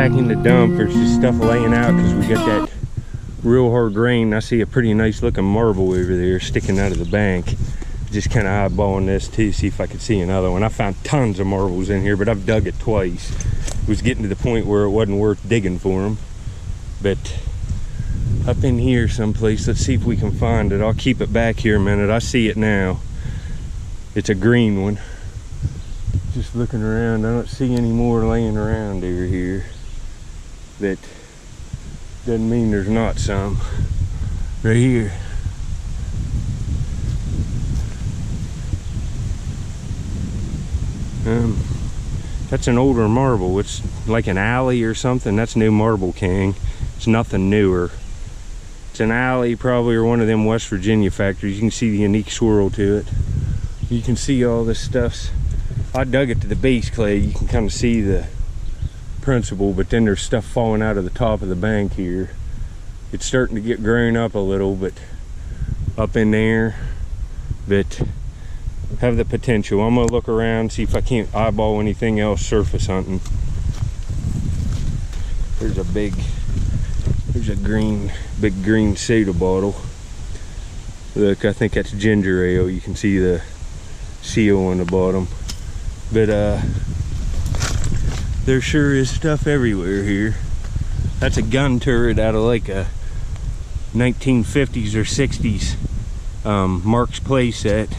back in the dump. There's just stuff laying out because we got that real hard rain. I see a pretty nice looking marble over there sticking out of the bank. Just kind of eyeballing this too, see if I could see another one. I found tons of marbles in here, but I've dug it twice. It was getting to the point where it wasn't worth digging for them. But up in here someplace, let's see if we can find it. I'll keep it back here a minute. I see it now. It's a green one. Just looking around, I don't see any more laying around over here. That doesn't mean there's not some. Right here. That's an older marble. It's like an alley or something. That's New Marble King. It's nothing newer. It's an alley probably, or one of them West Virginia factories. You can see the unique swirl to it. You can see all this stuff. I dug it to the base clay. You can kind of see the principle, but then there's stuff falling out of the top of the bank here. It's starting to get grown up a little, but up in there, but have the potential. I'm gonna look around, see if I can't eyeball anything else surface hunting. There's a big green soda bottle. Look, I think that's ginger ale. You can see the seal on the bottom. But there sure is stuff everywhere here. That's a gun turret out of like a 1950s or 60s Mark's playset.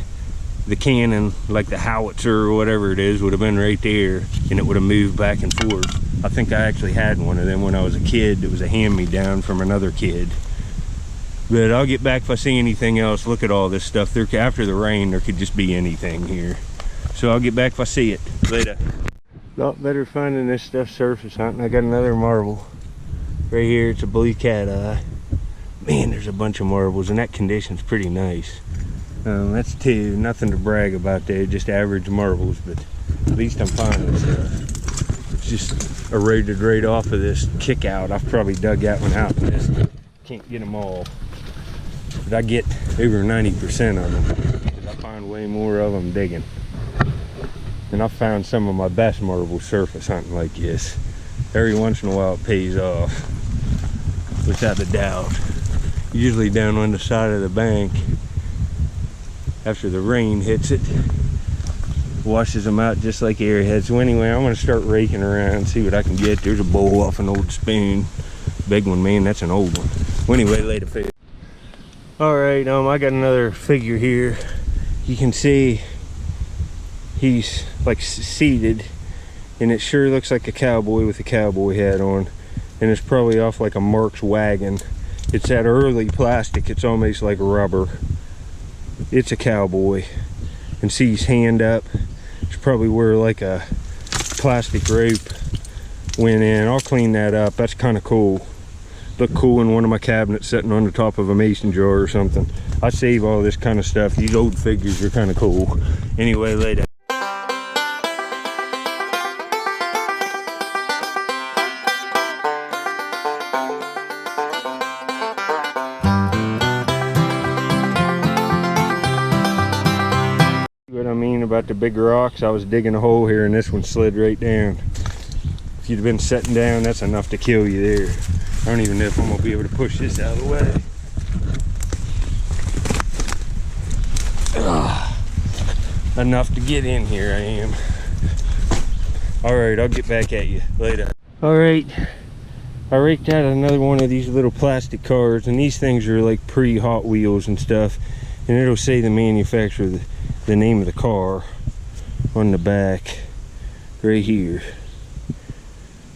The cannon, like the howitzer or whatever it is, would have been right there, and it would have moved back and forth. I think I actually had one of them when I was a kid. It was a hand-me-down from another kid. But I'll get back if I see anything else. Look at all this stuff. There, after the rain, there could just be anything here. So I'll get back if I see it. Later. A lot better finding this stuff surface hunting. I got another marble. Right here, it's a blue cat eye. Man, there's a bunch of marbles, and that condition's pretty nice. That's two, nothing to brag about there, just average marbles, but at least I'm finding stuff. It's just eroded right off of this kick out. I've probably dug that one out and just can't get them all. But I get over 90% of them. I find way more of them digging. And I found some of my best marbles surface hunting like this. Every once in a while it pays off, without a doubt. Usually down on the side of the bank, after the rain hits it, washes them out just like airheads. So anyway, I'm gonna start raking around and see what I can get. There's a bowl off an old spoon. Big one, man, that's an old one. Well, anyway, later figure. All right, I got another figure here. You can see he's like seated, and it sure looks like a cowboy with a cowboy hat on, and it's probably off like a Mark's wagon. It's that early plastic, it's almost like rubber. It's a cowboy, and see his hand up. It's probably where like a plastic rope went in. I'll clean that up. That's kind of cool. Look cool in one of my cabinets sitting on the top of a mason jar or something. I save all this kind of stuff. These old figures are kind of cool. Anyway, later. What I mean about the big rocks, I was digging a hole here and this one slid right down. If you'd have been sitting down, that's enough to kill you there. I don't even know if I'm gonna be able to push this out of the way. Enough to get in here, I am. All right, I'll get back at you later. All right, I raked out another one of these little plastic cars, and these things are like pre-Hot Wheels and stuff, and it'll say the manufacturer, the name of the car on the back right here.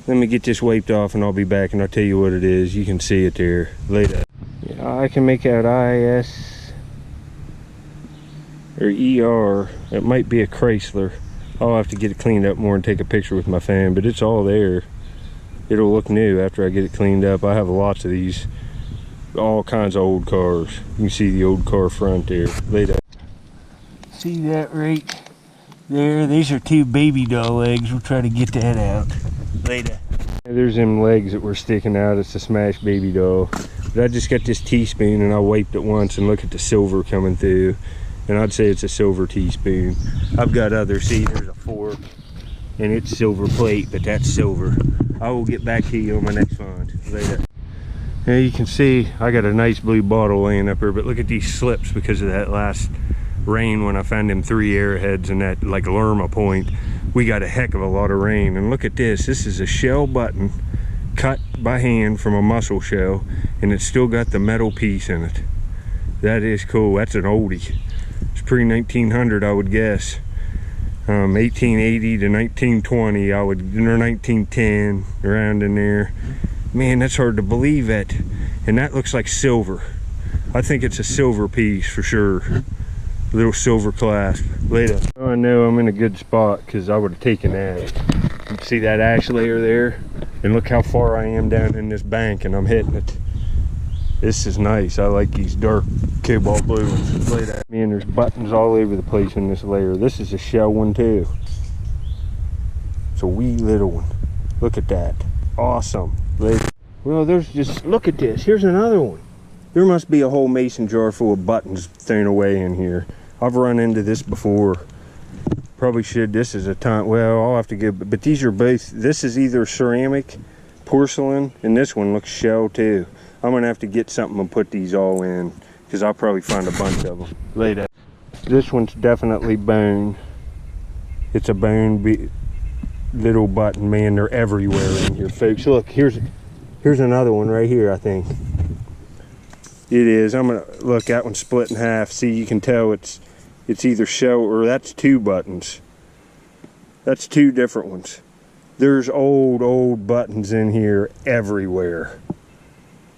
Let me get this wiped off and I'll be back and I'll tell you what it is. You can see it there later. Yeah, I can make out IS or ER. It might be a Chrysler. I'll have to get it cleaned up more and take a picture with my phone, but it's all there. It'll look new after I get it cleaned up. I have lots of these, all kinds of old cars. You can see the old car front there later. See that right there? These are two baby doll legs. We'll try to get that out later. There's them legs that were sticking out. It's a smashed baby doll. But I just got this teaspoon and I wiped it once and look at the silver coming through. And I'd say it's a silver teaspoon. I've got other, see, there's a fork and it's silver plate, but that's silver. I will get back to you on my next find later. Now you can see I got a nice blue bottle laying up here, but look at these slips because of that last rain when I found them 3 arrowheads in that like Lerma point. We got a heck of a lot of rain. And look at this. This is a shell button cut by hand from a mussel shell, and it's still got the metal piece in it. That is cool. That's an oldie. It's pre-1900, I would guess. 1880 to 1920, I would, or 1910, around in there. Man, that's hard to believe it. And that looks like silver. I think it's a silver piece for sure. Little silver clasp. Later. Oh, I know I'm in a good spot because I would have taken that. You can see that ash layer there? And look how far I am down in this bank and I'm hitting it. This is nice. I like these dark cobalt blue ones. Later. Man, there's buttons all over the place in this layer. This is a shell one too. It's a wee little one. Look at that. Awesome. Well, there's just, look at this. Here's another one. There must be a whole mason jar full of buttons thrown away in here. I've run into this before. Probably should. This is a time, well, I'll have to give, but these are both, this is either ceramic, porcelain, and this one looks shell too. I'm gonna have to get something and put these all in because I'll probably find a bunch of them later. This one's definitely bone. It's a bone little button. Man, they're everywhere in here, folks. Look, here's another one right here, I think. It is. I'm gonna look, that one's split in half. See, you can tell it's either shell or that's 2 buttons. That's 2 different ones. There's old buttons in here everywhere.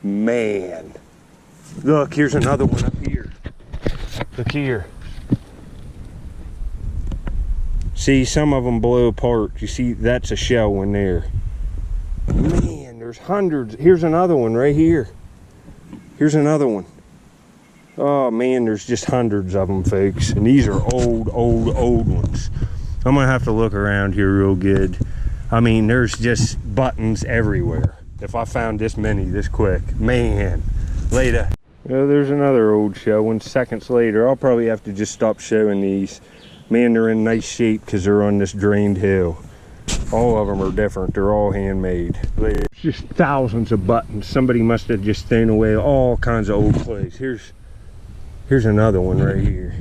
Man. Look, here's another one up here. Look here. See, some of them blow apart. You see, that's a shell one there. Man, there's hundreds. Here's another one right here. Here's another one. Oh man, there's just hundreds of them, folks. And these are old ones. I'm gonna have to look around here real good. I mean, there's just buttons everywhere. If I found this many this quick, man. Later. Well, there's another old shell one. Seconds later, I'll probably have to just stop showing these. Man, they're in nice shape because they're on this drained hill. All of them are different. They're all handmade. Later. Just thousands of buttons. Somebody must have just thrown away all kinds of old clothes. Here's another one right here.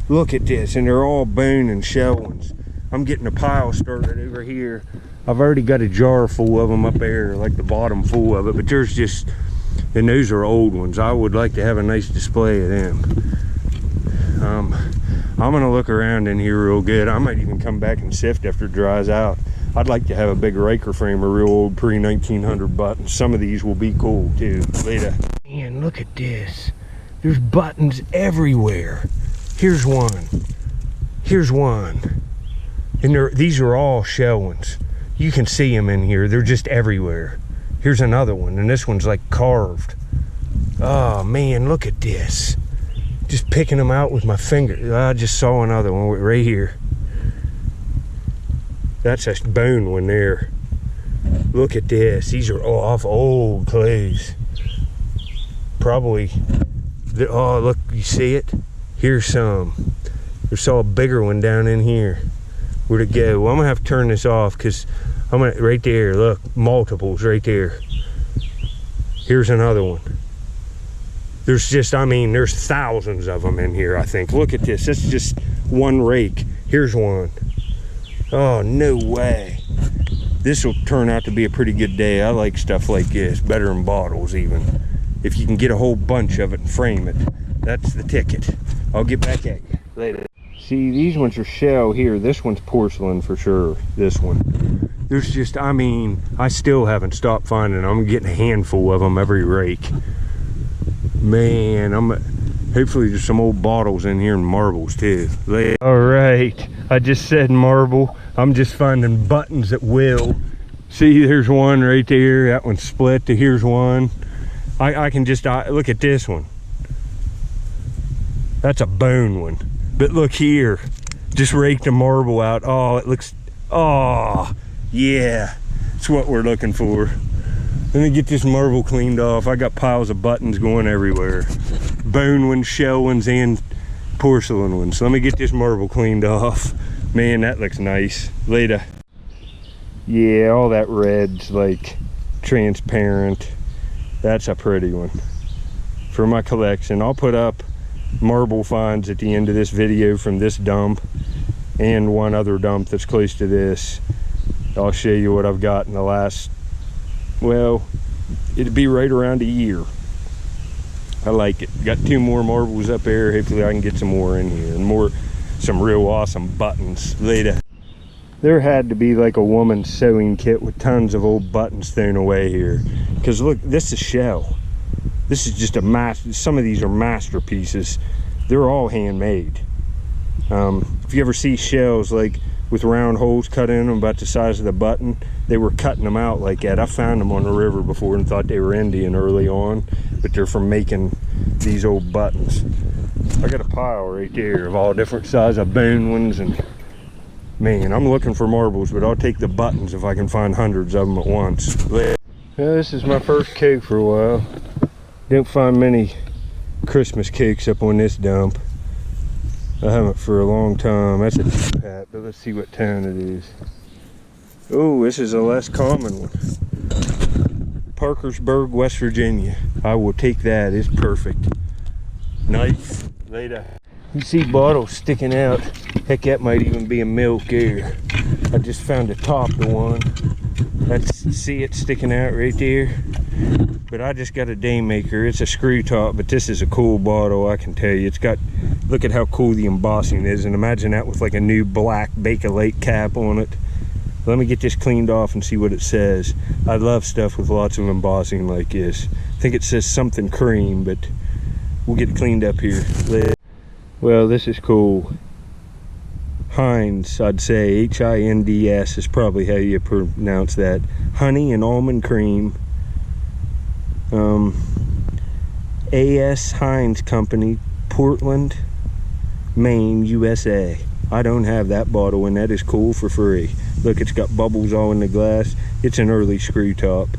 Look at this, and they're all bone and shell ones. I'm getting a pile started over here. I've already got a jar full of them up there, like the bottom full of it, but there's just, and those are old ones. I would like to have a nice display of them. I'm gonna look around in here real good. I might even come back and sift after it dries out. I'd like to have a big raker frame of real old pre-1900 buttons. Some of these will be cool too. Later. Man, look at this. There's buttons everywhere. Here's one. Here's one. And these are all shell ones. You can see them in here. They're just everywhere. Here's another one, and this one's like carved. Oh man, look at this. Just picking them out with my finger. I just saw another one right here. That's a bone one there. Look at this. These are all off old clays. Probably. Oh, look, you see it? Here's some. There's a bigger one down in here. Where'd it go? Well, I'm gonna have to turn this off because I'm gonna, right there, look, multiples right there. Here's another one. There's just, I mean, there's thousands of them in here, I think. Look at this. It's just one rake. Here's one. Oh, no way. This will turn out to be a pretty good day. I like stuff like this, better than bottles even. If you can get a whole bunch of it and frame it, that's the ticket. I'll get back at you later. See, these ones are shell here. This one's porcelain for sure, this one. There's just, I mean, I still haven't stopped finding them. I'm getting a handful of them every rake. Man, hopefully there's some old bottles in here and marbles too. All right, I just said marble. I'm just finding buttons at will. See, there's one right there. That one's split. Here's one. I can just look at this one. That's a bone one. But look here, just raked the marble out. Oh, it looks, oh, yeah, it's what we're looking for. Let me get this marble cleaned off. I got piles of buttons going everywhere. Bone ones, shell ones, and porcelain ones. So let me get this marble cleaned off. Man, that looks nice. Later. Yeah, all that red's like transparent. That's a pretty one for my collection. I'll put up marble finds at the end of this video from this dump and one other dump that's close to this. I'll show you what I've got in the last, well, it'd be right around a year. I like it. Got 2 more marbles up there. Hopefully I can get some more in here, and some real awesome buttons later. There had to be like a woman's sewing kit with tons of old buttons thrown away here. Because look, this is shell. This is just some of these are masterpieces. They're all handmade. If you ever see shells like with round holes cut in them about the size of the button, they were cutting them out like that. I found them on the river before and thought they were Indian early on, but they're from making these old buttons. I got a pile right there of all different size of bone ones, and man, I'm looking for marbles, but I'll take the buttons if I can find hundreds of them at once. Yeah, this is my first cake for a while. Don't find many Christmas cakes up on this dump. I haven't for a long time. That's a deep hat, but let's see what town it is. Oh, this is a less common one. Parkersburg, West Virginia. I will take that. It's perfect. Nice. Later. You see bottles sticking out. Heck, that might even be a milk here. I just found the top of one. See it sticking out right there? But I just got a Daymaker. It's a screw top, but this is a cool bottle, I can tell you. It's got, look at how cool the embossing is, and imagine that with like a new black Bakelite cap on it. Let me get this cleaned off and see what it says. I love stuff with lots of embossing like this. I think it says something cream, but we'll get it cleaned up here. Well, this is cool. Hinds, I'd say. H-I-N-D-S is probably how you pronounce that. Honey and almond cream. A.S. Hinds Company, Portland, Maine, USA. I don't have that bottle, and that is cool for free. Look, it's got bubbles all in the glass. It's an early screw top.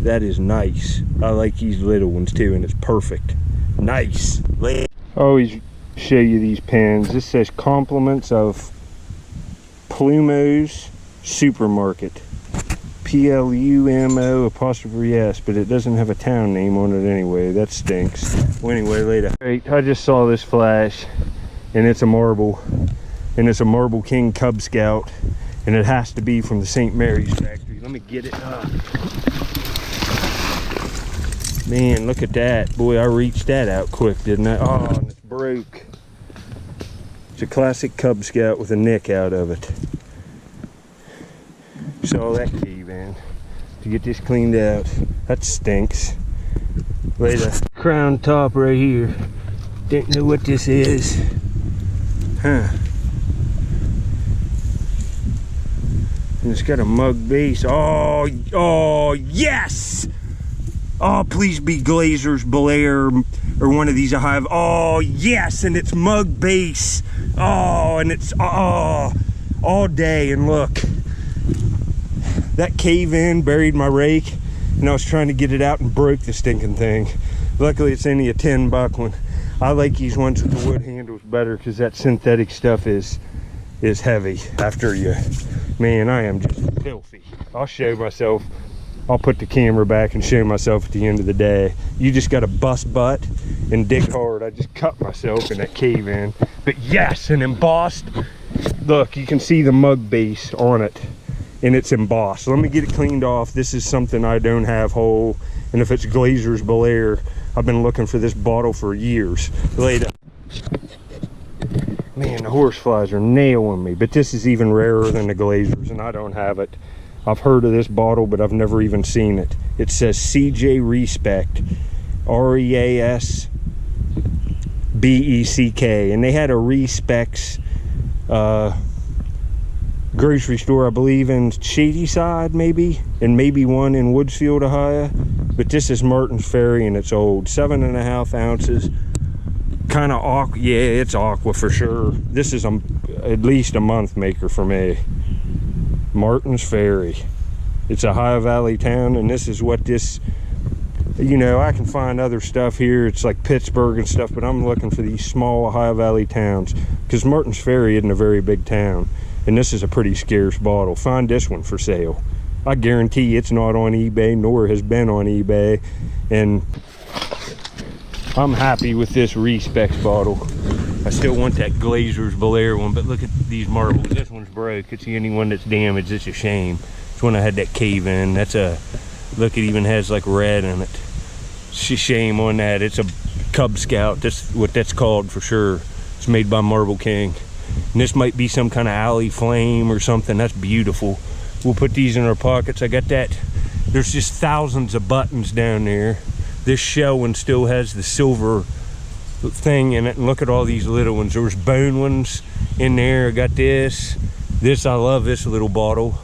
That is nice. I like these little ones too, and it's perfect. Nice. I always show you these pens. This says compliments of Plumos Supermarket. P-L-U-M-O''S, but it doesn't have a town name on it anyway. That stinks. Well, anyway, later. Right, I just saw this flash, and it's a marble, and it's a Marble King Cub Scout, and it has to be from the St. Mary's factory. Let me get it up. Man, look at that. Boy, I reached that out quick, didn't I? Oh, and it's broke. It's a classic Cub Scout with a nick out of it. Saw that cave in to get this cleaned out. That stinks. Later. Crown top right here. Don't know what this is. Huh. And it's got a mug base. Oh, yes! Oh, please be Glazer's Belair or one of these I have. Oh, yes, and it's mug base. Oh, and it's all day. And look, that cave in buried my rake, and I was trying to get it out and broke the stinking thing. Luckily, it's only a 10-buck one. I like these ones with the wood handles better because that synthetic stuff is heavy after you. Man, I am just filthy. I'll show myself. I'll put the camera back and show myself at the end of the day. You just got to bust butt and dig hard. I just cut myself in that cave in. But yes, and embossed. Look, you can see the mug base on it, and it's embossed. Let me get it cleaned off. This is something I don't have whole, and if it's Glazer's Belair, I've been looking for this bottle for years. Later. Man, the horseflies are nailing me, but this is even rarer than the Glazers, and I don't have it. I've heard of this bottle, but I've never even seen it. It says CJ Respect, R-E-A-S-B-E-C-K, and they had a Respects grocery store, I believe, in Shadyside, maybe, and maybe one in Woodsfield, Ohio. But this is Martin's Ferry, and it's old. 7.5 ounces. Kind of aqua. Yeah, it's aqua for sure. This is at least a month maker for me. Martin's Ferry. It's a High Valley town, and this is what this You know, I can find other stuff here. It's like Pittsburgh and stuff, but I'm looking for these small Ohio Valley towns, because Martins Ferry isn't a very big town, and this is a pretty scarce bottle. Find this one for sale. I guarantee it's not on eBay, nor has been on eBay, and I'm happy with this Respecs bottle. I still want that Glazer's Belair one, but look at these marbles. This one's broke. It's the only one that's damaged. It's a shame. It's when I had that cave in. That's a, look, it even has like red in it. It's a shame on that. It's a Cub Scout. That's what that's called for sure. It's made by Marble King. And this might be some kind of alley flame or something. That's beautiful. We'll put these in our pockets. I got that. There's just thousands of buttons down there. This shell one still has the silver thing in it, and look at all these little ones. There's bone ones in there. I got this. I love this little bottle.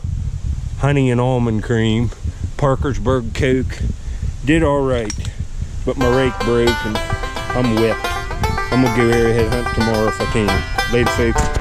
Honey and almond cream. Parkersburg Coke. Did all right, but my rake broke and I'm whipped. I'm gonna go ahead hunt tomorrow if I can. Later, folks.